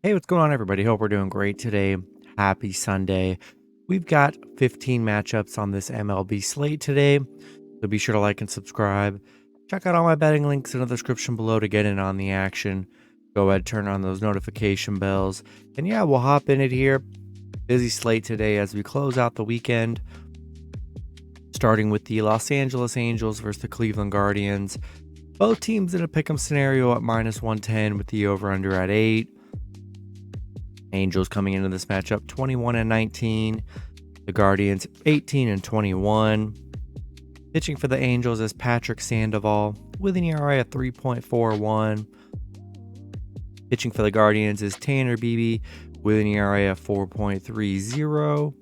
Hey, what's going on, everybody? Hope we're doing great today. Happy Sunday. We've got 15 matchups on this MLB slate today, so be sure to like and subscribe. Check out all my betting links in the description below to get in on the action. Go ahead, turn on those notification bells. And yeah, we'll hop in it here. Busy slate today as we close out the weekend. Starting with the Los Angeles Angels versus the Cleveland Guardians. Both teams in a pick'em scenario at -110 with the over-under at 8. Angels coming into this matchup 21-19. The Guardians 18-21. Pitching for the Angels is Patrick Sandoval with an ERA of 3.41. Pitching for the Guardians is Tanner Beebe with an ERA of 4.30.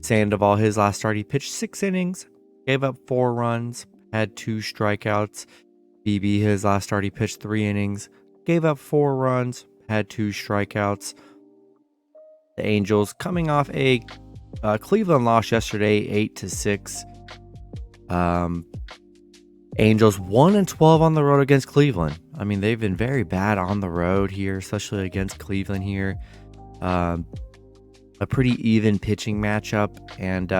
Sandoval, his last start, he pitched 6 innings, gave up 4 runs, had 2 strikeouts. Beebe, his last start, he pitched 3 innings, gave up 4 runs, had 2 strikeouts. The Angels coming off a Cleveland loss yesterday, 8-6. Angels 1-12 on the road against Cleveland. I mean, they've been very bad on the road here, especially against Cleveland here. A pretty even pitching matchup, and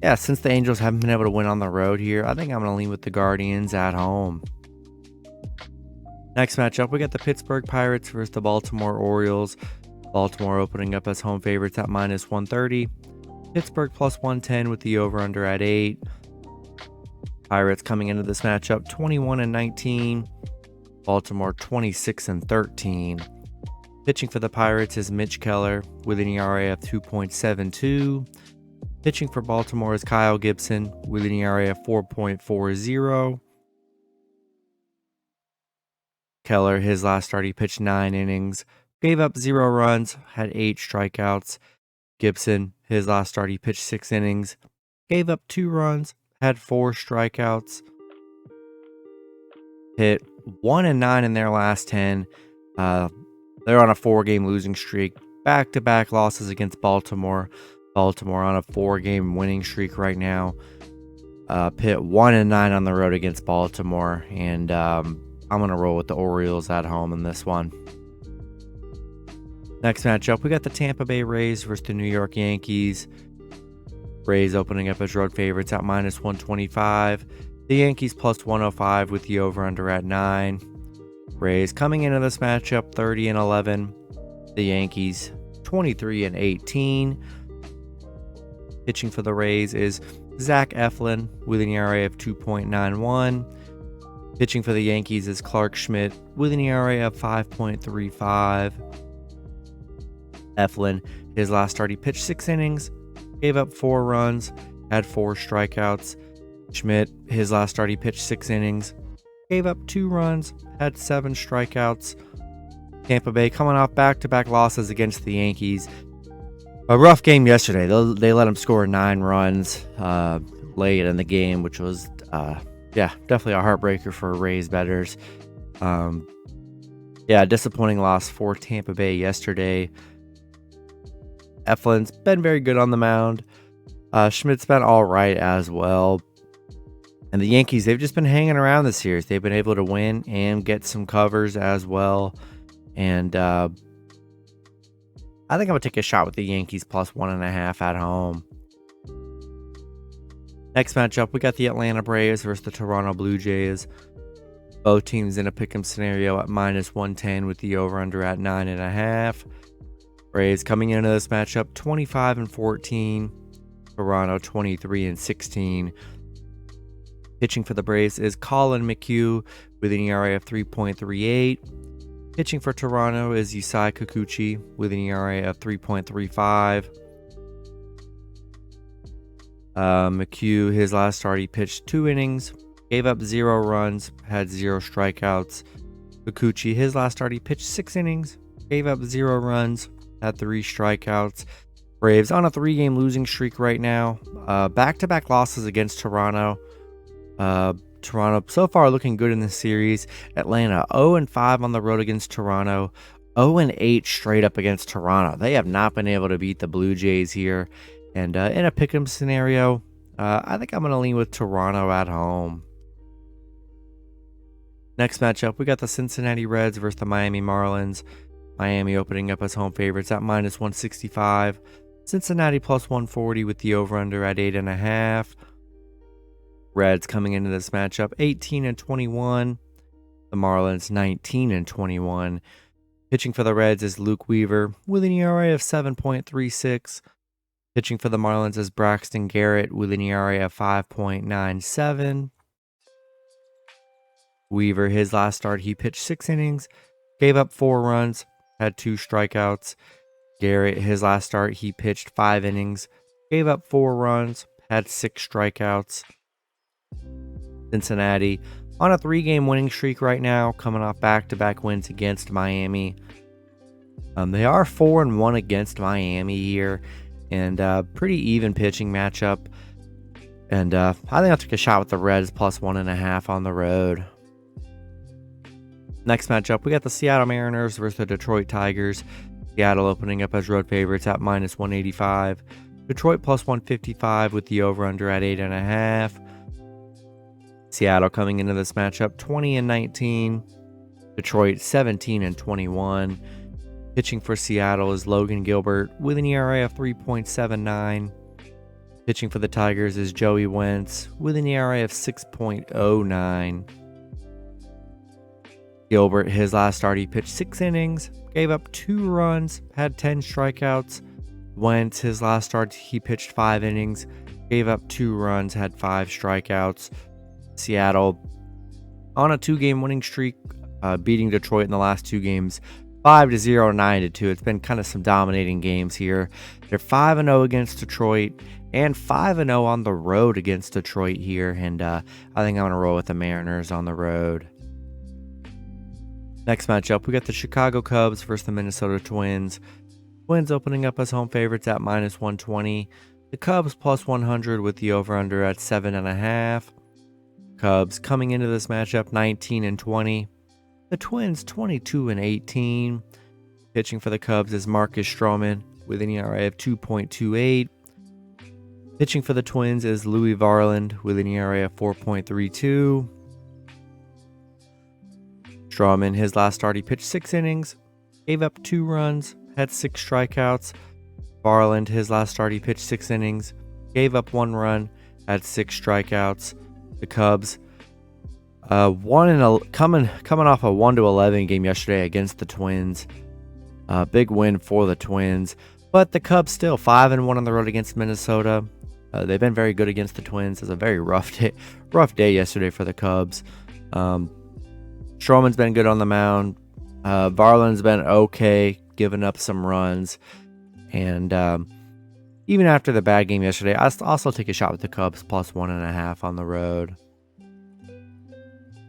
yeah, since the Angels haven't been able to win on the road here, I think I'm going to lean with the Guardians at home. Next matchup, we got the Pittsburgh Pirates versus the Baltimore Orioles. Baltimore opening up as home favorites at -130. Pittsburgh +110 with the over-under at 8. Pirates coming into this matchup 21-19. Baltimore 26-13. Pitching for the Pirates is Mitch Keller with an ERA of 2.72. Pitching for Baltimore is Kyle Gibson with an ERA of 4.40. Keller, his last start, he pitched 9 innings, gave up 0 runs, had 8 strikeouts. Gibson, his last start, he pitched 6 innings, gave up 2 runs, had 4 strikeouts. Hit 1-9 in their last 10. They're on a 4-game losing streak. Back-to-back losses against Baltimore. Baltimore on a 4-game winning streak right now. Pitt 1-9 on the road against Baltimore. And I'm going to roll with the Orioles at home in this one. Next matchup, we got the Tampa Bay Rays versus the New York Yankees. Rays opening up as road favorites at -125. The Yankees +105 with the over-under at 9. Rays coming into this matchup 30-11. The Yankees 23-18. Pitching for the Rays is Zach Eflin with an ERA of 2.91. Pitching for the Yankees is Clark Schmidt with an ERA of 5.35. Eflin, his last start, he pitched 6 innings, gave up 4 runs, had 4 strikeouts. Schmidt, his last start, he pitched 6 innings, gave up 2 runs, had 7 strikeouts. Tampa Bay coming off back-to-back losses against the Yankees. A rough game yesterday. They let them score 9 runs late in the game, which was, definitely a heartbreaker for Rays bettors. Disappointing loss for Tampa Bay yesterday. Eflin's been very good on the mound. Schmidt's been all right as well. And the Yankees, they've just been hanging around this series. They've been able to win and get some covers as well. And I think I'm going to take a shot with the Yankees +1.5 at home. Next matchup, we got the Atlanta Braves versus the Toronto Blue Jays. Both teams in a pick'em scenario at -110 with the over-under at 9.5. Braves coming into this matchup 25-14. Toronto 23-16. Pitching for the Braves is Colin McHugh with an ERA of 3.38. Pitching for Toronto is Yusei Kikuchi with an ERA of 3.35. McHugh, his last start, he pitched 2 innings, gave up 0 runs, had 0 strikeouts. Kikuchi, his last start, he pitched 6 innings, gave up 0 runs, had 3 strikeouts. Braves on a 3-game losing streak right now. Back-to-back losses against Toronto. Toronto so far looking good in this series. Atlanta 0-5 on the road against Toronto. 0-8 straight up against Toronto. They have not been able to beat the Blue Jays here. And in a pick'em scenario, I think I'm going to lean with Toronto at home. Next matchup, we got the Cincinnati Reds versus the Miami Marlins. Miami opening up as home favorites at -165. Cincinnati +140 with the over-under at 8.5. Reds coming into this matchup 18-21. The Marlins 19-21. Pitching for the Reds is Luke Weaver with an ERA of 7.36. Pitching for the Marlins is Braxton Garrett with an ERA of 5.97. Weaver, his last start, he pitched 6 innings, gave up 4 runs, had 2 strikeouts. Garrett, his last start, he pitched 5 innings, gave up 4 runs, had 6 strikeouts. Cincinnati on a 3-game winning streak right now, coming off back-to-back wins against Miami. They are 4-1 against Miami here, and pretty even pitching matchup. And I think I'll take a shot with the Reds +1.5 on the road. Next matchup, we got the Seattle Mariners versus the Detroit Tigers. Seattle opening up as road favorites at -185. Detroit +155 with the over-under at 8.5. Seattle coming into this matchup 20-19. Detroit 17-21. Pitching for Seattle is Logan Gilbert with an ERA of 3.79. Pitching for the Tigers is Joey Wentz with an ERA of 6.09. Gilbert, his last start, he pitched 6 innings, gave up 2 runs, had 10 strikeouts. Wentz, his last start, he pitched 5 innings, gave up 2 runs, had 5 strikeouts. Seattle on a 2-game winning streak, beating Detroit in the last 2 games, 5-0, 9-2. It's been kind of some dominating games here. They're 5-0 against Detroit and 5-0 on the road against Detroit here, and I think I'm going to roll with the Mariners on the road. Next matchup, we got the Chicago Cubs versus the Minnesota Twins. Twins opening up as home favorites at -120. The Cubs +100 with the over-under at 7.5. Cubs coming into this matchup 19-20. The Twins 22-18. Pitching for the Cubs is Marcus Stroman with an ERA of 2.28. Pitching for the Twins is Louis Varland with an ERA of 4.32. Stroman, his last start, he pitched 6 innings, gave up 2 runs, had 6 strikeouts. Varland, his last start, he pitched 6 innings, gave up 1 run, had 6 strikeouts. The Cubs, coming off a 1-11 game yesterday against the Twins. Big win for the Twins, but the Cubs still 5-1 on the road against Minnesota. They've been very good against the Twins. It was a very rough day yesterday for the Cubs. Stroman's been good on the mound. Varland's been okay, giving up some runs. And even after the bad game yesterday, I also take a shot with the Cubs +1.5 on the road.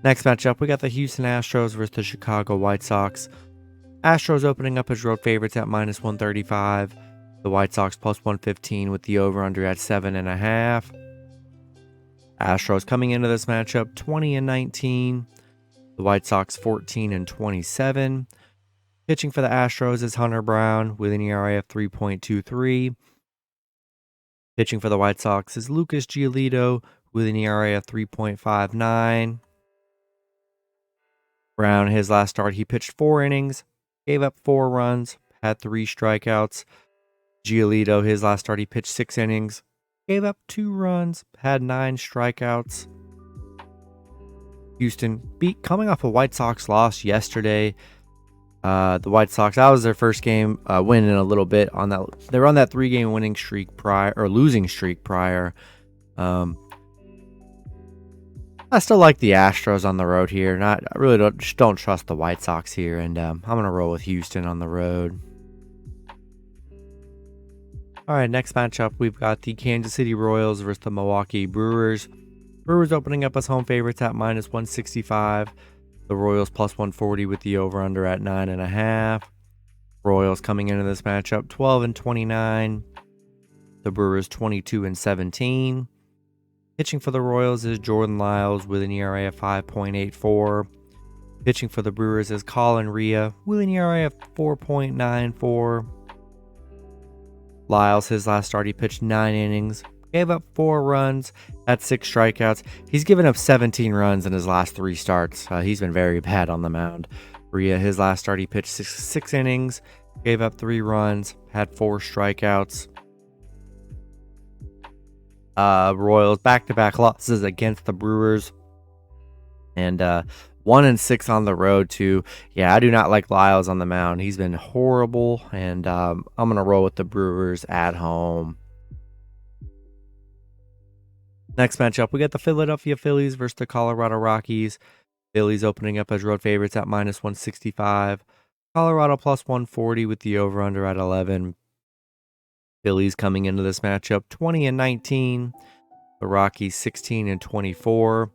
Next matchup, we got the Houston Astros versus the Chicago White Sox. Astros opening up as road favorites at -135. The White Sox +115 with the over-under at 7.5. Astros coming into this matchup 20-19. The White Sox 14-27. Pitching for the Astros is Hunter Brown with an ERA of 3.23. Pitching for the White Sox is Lucas Giolito with an ERA of 3.59. Brown, his last start, he pitched 4 innings, gave up 4 runs, had 3 strikeouts. Giolito, his last start, he pitched 6 innings, gave up 2 runs, had 9 strikeouts. Houston coming off a White Sox loss yesterday. The White Sox, that was their first game win in a little bit. They were on that 3-game winning streak prior, or losing streak prior. I still like the Astros on the road here. I really don't trust the White Sox here, and I'm gonna roll with Houston on the road. All right, next matchup, we've got the Kansas City Royals versus the Milwaukee Brewers. Brewers opening up as home favorites at -165. The Royals +140 with the over-under at 9.5. Royals coming into this matchup 12-29. The Brewers 22-17. Pitching for the Royals is Jordan Lyles with an ERA of 5.84. Pitching for the Brewers is Colin Rea with an ERA of 4.94. Lyles, his last start, he pitched 9 innings, gave up 4 runs, had 6 strikeouts. He's given up 17 runs in his last 3 starts. He's been very bad on the mound. His last start, he pitched 6 innings, gave up 3 runs, had 4 strikeouts. Royals back-to-back losses against the Brewers, and 1-6 on the road too. Yeah, I do not like Lyles on the mound. He's been horrible, and I'm gonna roll with the Brewers at home. Next matchup, we got the Philadelphia Phillies versus the Colorado Rockies. Phillies opening up as road favorites at -165. Colorado +140 with the over-under at 11. Phillies coming into this matchup 20-19. The Rockies 16-24.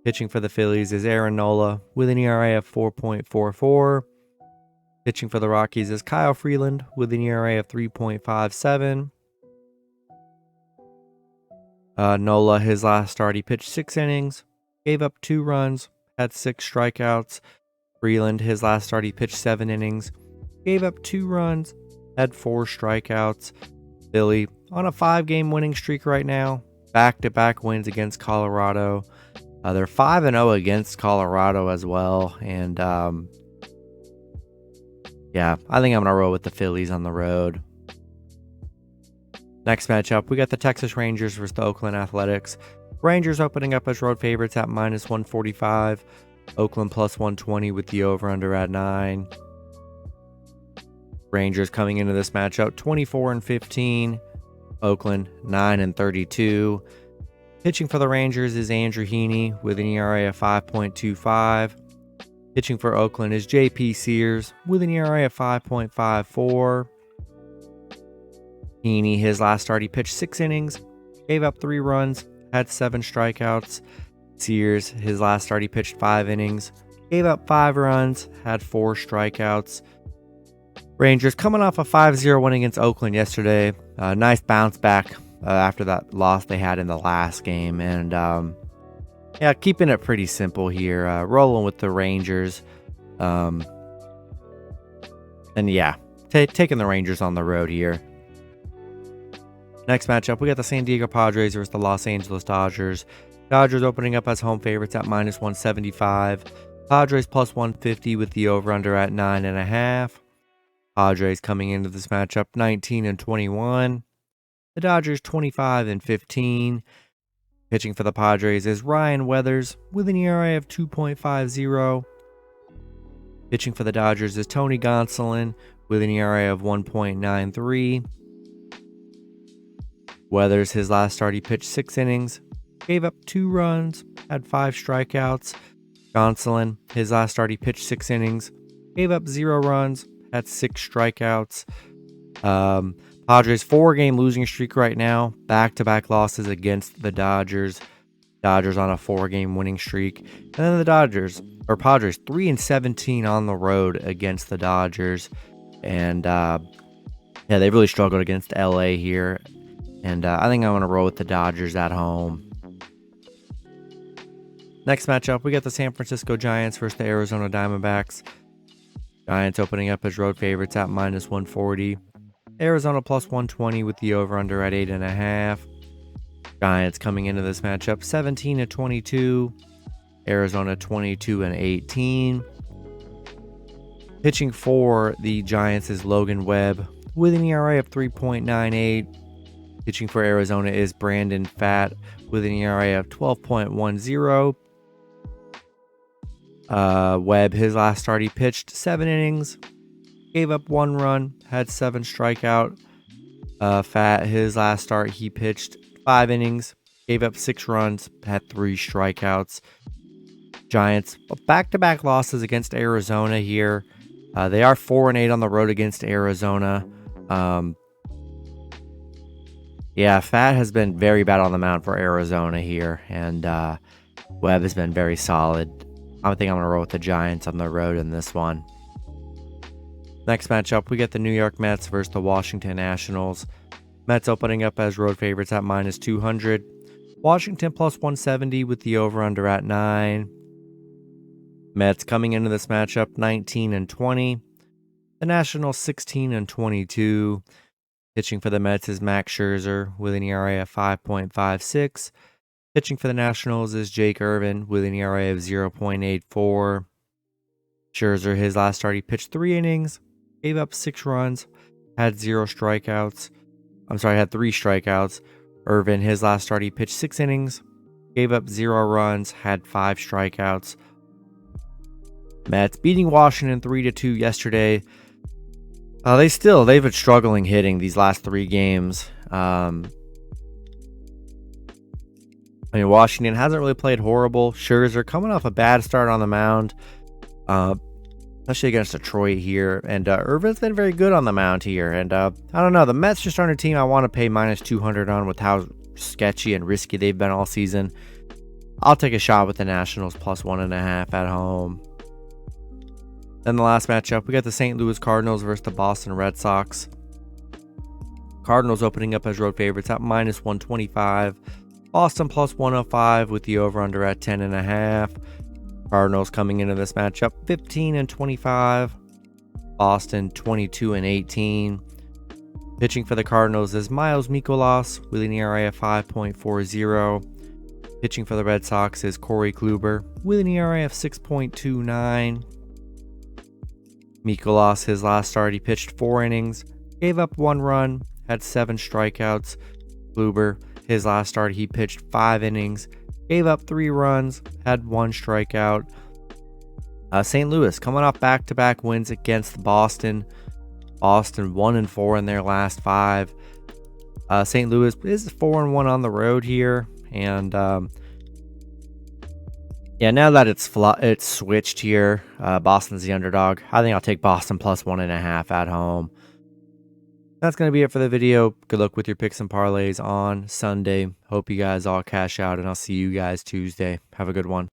Pitching for the Phillies is Aaron Nola with an ERA of 4.44. Pitching for the Rockies is Kyle Freeland with an ERA of 3.57. Nola, his last start, he pitched 6 innings, gave up 2 runs, had 6 strikeouts. Freeland, his last start, he pitched 7 innings, gave up 2 runs, had 4 strikeouts. Philly on a 5-game winning streak right now, back-to-back wins against Colorado. They're 5-0 against Colorado as well, and yeah, I think I'm gonna roll with the Phillies on the road. Next matchup, we got the Texas Rangers versus the Oakland Athletics. Rangers opening up as road favorites at -145. Oakland +120 with the over-under at 9. Rangers coming into this matchup 24-15. Oakland 9-32. Pitching for the Rangers is Andrew Heaney with an ERA of 5.25. Pitching for Oakland is J.P. Sears with an ERA of 5.54. Heaney, his last start, he pitched 6 innings, gave up 3 runs, had 7 strikeouts. Sears, his last start, he pitched 5 innings, gave up 5 runs, had 4 strikeouts. Rangers coming off a 5-0 win against Oakland yesterday. Nice bounce back after that loss they had in the last game. And yeah, keeping it pretty simple here. Rolling with the Rangers. And yeah, taking the Rangers on the road here. Next matchup, we got the San Diego Padres versus the Los Angeles Dodgers. Dodgers opening up as home favorites at -175. Padres +150 with the over-under at 9.5. Padres coming into this matchup 19-21. The Dodgers 25-15. Pitching for the Padres is Ryan Weathers with an ERA of 2.50. Pitching for the Dodgers is Tony Gonsolin with an ERA of 1.93. Weathers, his last start, he pitched 6 innings, gave up 2 runs, had 5 strikeouts. Gonsolin, his last start, he pitched 6 innings, gave up 0 runs, had 6 strikeouts. Padres 4-game losing streak right now, back-to-back losses against the Dodgers. Dodgers on a 4-game winning streak. And then the Padres 3-17 on the road against the Dodgers. And yeah, they really struggled against LA here. And I think I'm going to roll with the Dodgers at home. Next matchup, we got the San Francisco Giants versus the Arizona Diamondbacks. Giants opening up as road favorites at -140. Arizona +120 with the over-under at 8.5. Giants coming into this matchup 17-22. Arizona 22-18. Pitching for the Giants is Logan Webb with an ERA of 3.98. Pitching for Arizona is Brandon Pfaadt with an ERA of 12.10. Webb, his last start, he pitched 7 innings, gave up 1 run, had 7 strikeout. Pfaadt, his last start, he pitched 5 innings, gave up 6 runs, had 3 strikeouts. Giants, back-to-back losses against Arizona here. They are 4-8 on the road against Arizona. Yeah, Pfaadt has been very bad on the mound for Arizona here, and Webb has been very solid. I think I'm going to roll with the Giants on the road in this one. Next matchup, we get the New York Mets versus the Washington Nationals. Mets opening up as road favorites at -200. Washington +170 with the over-under at 9. Mets coming into this matchup 19-20. The Nationals 16-22. Pitching for the Mets is Max Scherzer with an ERA of 5.56. Pitching for the Nationals is Jake Irvin with an ERA of 0.84. Scherzer, his last start, he pitched 3 innings, gave up 6 runs, had 0 strikeouts. Had 3 strikeouts. Irvin, his last start, he pitched 6 innings, gave up 0 runs, had 5 strikeouts. Mets beating Washington 3-2 yesterday. They've been struggling hitting these last 3 games. Washington hasn't really played horrible. Scherzer coming off a bad start on the mound, especially against Detroit here. And Irvin's been very good on the mound here. And I don't know, the Mets just aren't a team I want to pay minus 200 on with how sketchy and risky they've been all season. I'll take a shot with the Nationals plus 1.5 at home. Then the last matchup, we got the St. Louis Cardinals versus the Boston Red Sox. Cardinals opening up as road favorites at minus 125. Boston plus 105 with the over-under at 10.5. Cardinals coming into this matchup 15-25. Boston 22-18. Pitching for the Cardinals is Miles Mikolas with an ERA of 5.40. Pitching for the Red Sox is Corey Kluber with an ERA of 6.29. Mikolas, his last start, he pitched 4 innings, gave up 1 run, had 7 strikeouts. Kluber, his last start, he pitched 5 innings, gave up 3 runs, had 1 strikeout. St. Louis coming off back-to-back wins against Boston. Boston 1-4 in their last 5. St. Louis is 4-1 on the road here, and now that it's switched here, Boston's the underdog. I think I'll take Boston plus 1.5 at home. That's going to be it for the video. Good luck with your picks and parlays on Sunday. Hope you guys all cash out, and I'll see you guys Tuesday. Have a good one.